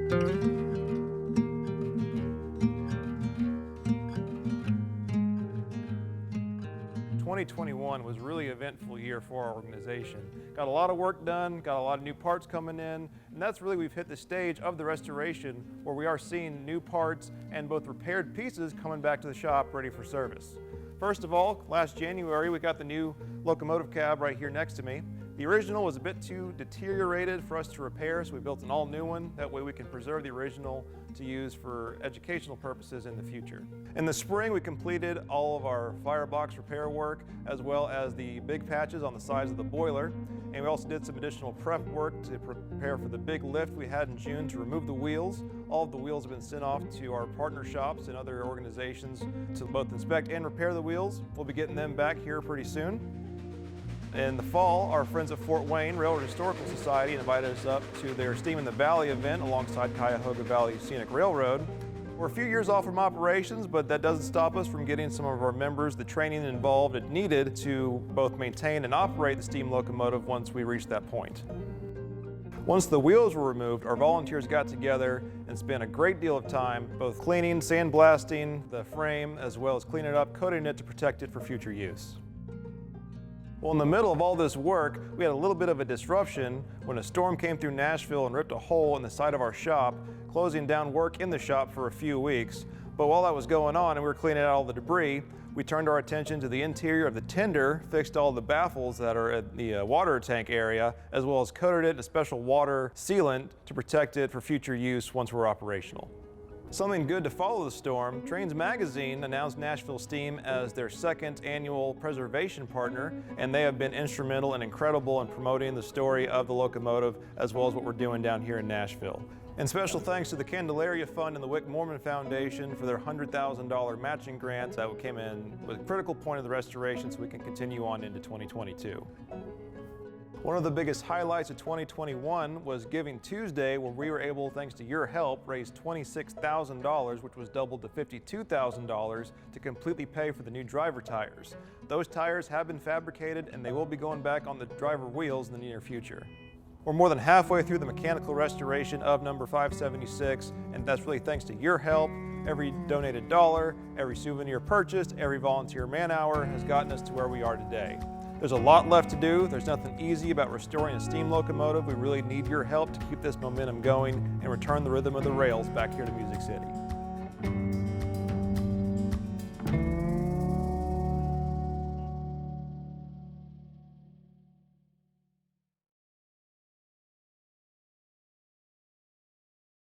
...2021 was really an eventful year for our organization. Got a lot of work done, got a lot of new parts coming in, and that's really we've hit the stage of the restoration where we are seeing new parts and both repaired pieces coming back to the shop ready for service. First of all, last January we got the new Locomotive Cab right here next to me. The original was a bit too deteriorated for us to repair, so we built an all new one. That way we can preserve the original to use for educational purposes in the future. In the spring, we completed all of our firebox repair work, as well as the big patches on the sides of the boiler. And we also did some additional prep work to prepare for the big lift we had in June to remove the wheels. All of the wheels have been sent off to our partner shops and other organizations to both inspect and repair the wheels. We'll be getting them back here pretty soon. In the fall, our friends at Fort Wayne Railroad Historical Society invited us up to their Steam in the Valley event alongside Cuyahoga Valley Scenic Railroad. We're a few years off from operations, but that doesn't stop us from getting some of our members the training involved and needed to both maintain and operate the steam locomotive once we reach that point. Once the wheels were removed, our volunteers got together and spent a great deal of time both cleaning, sandblasting the frame, as well as cleaning it up, coating it to protect it for future use. Well, in the middle of all this work, we had a little bit of a disruption when a storm came through Nashville and ripped a hole in the side of our shop, closing down work in the shop for a few weeks. But while that was going on and we were cleaning out all the debris, we turned our attention to the interior of the tender, fixed all the baffles that are at the water tank area, as well as coated it in a special water sealant to protect it for future use once we're operational. Something good to follow the storm, Trains Magazine announced Nashville Steam as their second annual preservation partner, and they have been instrumental and incredible in promoting the story of the locomotive as well as what we're doing down here in Nashville. And special thanks to the Candelaria Fund and the Wick Mormon Foundation for their $100,000 matching grant that came in with a critical point of the restoration so we can continue on into 2022. One of the biggest highlights of 2021 was Giving Tuesday, where we were able, thanks to your help, raise $26,000, which was doubled to $52,000 to completely pay for the new driver tires. Those tires have been fabricated and they will be going back on the driver wheels in the near future. We're more than halfway through the mechanical restoration of number 576, and that's really thanks to your help. Every donated dollar, every souvenir purchased, every volunteer man-hour has gotten us to where we are today. There's a lot left to do. There's nothing easy about restoring a steam locomotive. We really need your help to keep this momentum going and return the rhythm of the rails back here to Music City.